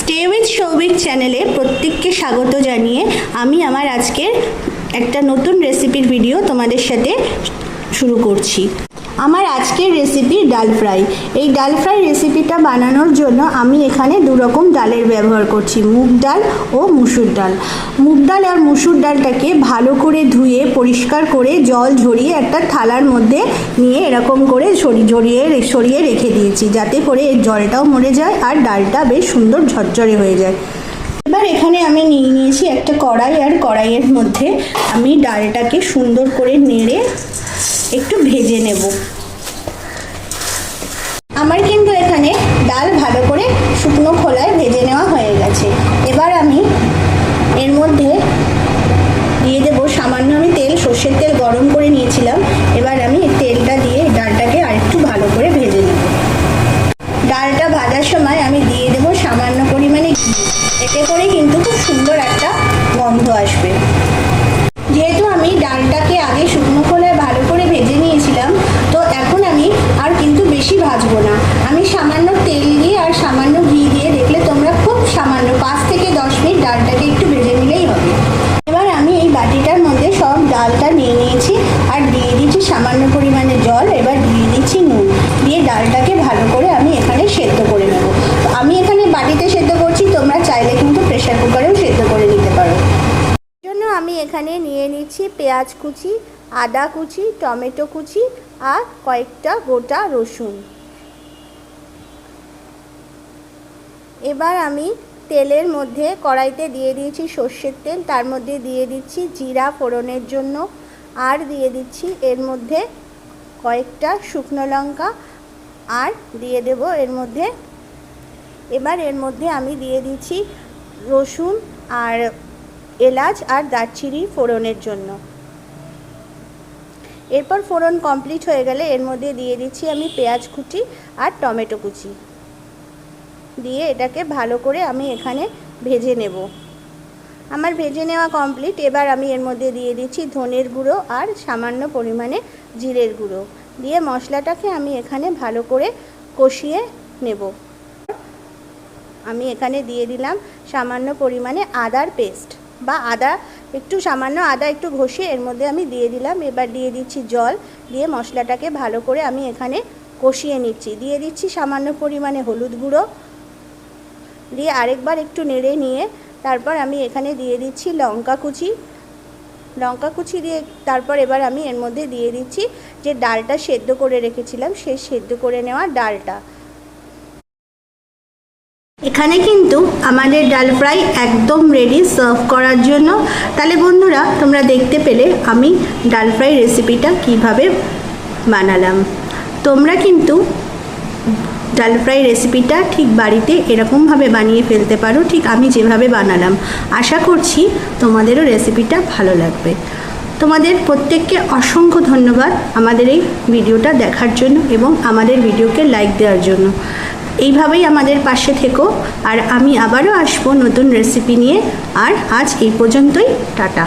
Stay with Souvik চ্যানেলে প্রত্যেককে স্বাগত জানিয়ে আমি আমার আজকের একটা নতুন রেসিপির ভিডিও তোমাদের সাথে শুরু করছি। আমার আজকের রেসিপি ডাল ফ্রাই। এই ডাল ফ্রাই রেসিপিটা বানানোর জন্য আমি এখানে দু রকম ডালের ব্যবহার করছি, মুগ ডাল ও মুসুর ডাল। মুগ ডাল আর মুসুর ডালটাকে ভালো করে ধুয়ে পরিষ্কার করে জল ঝরিয়ে একটা থালার মধ্যে নিয়ে এরকম করে সরিয়ে রেখে দিয়েছি, যাতে করে এর জলটাও মরে যায় আর ডালটা বেশ সুন্দর ঝরঝরে হয়ে যায়। এবার এখানে আমি নিয়ে নিয়েছি একটা কড়াই, আর কড়াইয়ের মধ্যে আমি ডালটাকে সুন্দর করে নেড়ে একটু ভেজে নেব। আমার কিন্তু এখানে ডাল ভালো করে শুকনো খোলায় ভেজে নেওয়া হয়ে গেছে। এবার আমি এর মধ্যে দিয়ে দেবো সামান্য, আমি সর্ষের তেল গরম করে নিয়েছিলাম। এবার আমি তেলটা দিয়ে ডালটাকে আরেকটু ভালো করে ভেজে নেব। ডালটা ভাজার সময় আমি দিয়ে দেবো সামান্য পরিমাণে ঘি, এতে করে কিন্তু খুব সুন্দর একটা গন্ধ আসবে। যেহেতু আমি ডালটাকে আগে শুকনো খোলায় ভালো করে ভেজে নিয়েছিলাম, তো এখন আমি আর কিন্তু বেশি ভাজবো না। আমি সামান্য তেল দিয়ে আর সামান্য ঘি দিয়ে, দেখলে তোমরা খুব সামান্য 5 থেকে 10 মিনিট ডালটাকে একটু ভেজে নিলেই হবে। এবার আমি এই বাটিটার মধ্যে সব ডালটা নিয়ে নিয়েছি আর দিয়ে দিচ্ছি সামান্য পরিমাণে জল। এবার দিয়ে দিচ্ছি নুন, দিয়ে ডালটাকে ভালো করে আমি এখানে সেদ্ধ করে নেব। আমি এখানে বাটিতে সেদ্ধ করছি, তোমরা চাইলে কিন্তু প্রেসার কুকারেও সেদ্ধ করে নিতে পারো। জন্য আমি এখানে নিয়ে নিচ্ছি পেঁয়াজ কুচি, আদা কুচি, টমেটো কুচি আর কয়েকটা গোটা রসুন। এবার আমি তেলের মধ্যে কড়াইতে দিয়ে দিয়েছি সর্ষের তেল, তার মধ্যে দিয়ে দিচ্ছি জিরা ফোড়নের জন্য, আর দিয়ে দিচ্ছি এর মধ্যে কয়েকটা শুকনো লঙ্কা, আর দিয়ে দেব এর মধ্যে, এবার এর মধ্যে আমি দিয়ে দিচ্ছি রসুন আর এলাচ আর দারচিনি ফোড়নের জন্য। এরপর ফোড়ন কমপ্লিট হয়ে গেলে এর মধ্যে দিয়ে দিচ্ছি আমি পেঁয়াজ কুচি আর টমেটো কুচি, দিয়ে এটাকে ভালো করে আমি এখানে ভেজে নেব। আমার ভেজে নেওয়া কমপ্লিট। এবার আমি এর মধ্যে দিয়ে দিচ্ছি ধনের গুঁড়ো আর সামান্য পরিমাণে জিরের গুঁড়ো, দিয়ে মশলাটাকে আমি এখানে ভালো করে কষিয়ে নেব। আমি এখানে দিয়ে দিলাম সামান্য পরিমাণে আদার পেস্ট বা সামান্য আদা একটু ঘষে এর মধ্যে আমি দিয়ে দিলাম। এবার দিয়ে দিচ্ছি জল, দিয়ে মশলাটাকে ভালো করে আমি এখানে কষিয়ে নিচ্ছি। দিয়ে দিচ্ছি সামান্য পরিমাণে হলুদ গুঁড়ো, দিয়ে আরেকবার একটু নেড়ে নিয়ে তারপর আমি এখানে দিয়ে দিচ্ছি লঙ্কা কুচি দিয়ে তারপর এবার আমি এর মধ্যে দিয়ে দিচ্ছি যে ডালটা সেদ্ধ করে রেখেছিলাম, সেই সেদ্ধ করে নেওয়া ডালটা। এখানে কিন্তু আমাদের ডাল ফ্রাই একদম রেডি সার্ভ করার জন্য। তাহলে বন্ধুরা, তোমরা দেখতে পেলে আমি ডাল ফ্রাই রেসিপিটা কিভাবে বানালাম। তোমরা কিন্তু ডাল ফ্রাই রেসিপিটা ঠিক বাড়িতে এরকমভাবে বানিয়ে ফেলতে পারো, ঠিক আমি যেভাবে বানালাম। আশা করছি তোমাদেরও রেসিপিটা ভালো লাগবে। তোমাদের প্রত্যেককে অসংখ্য ধন্যবাদ আমাদের এই ভিডিওটা দেখার জন্য এবং আমাদের ভিডিওকে লাইক দেওয়ার জন্য। এইভাবেই আমাদের পাশে থেকো, আর আমি আবারও আসবো নতুন রেসিপি নিয়ে। আর আজ এই পর্যন্তই, টাটা।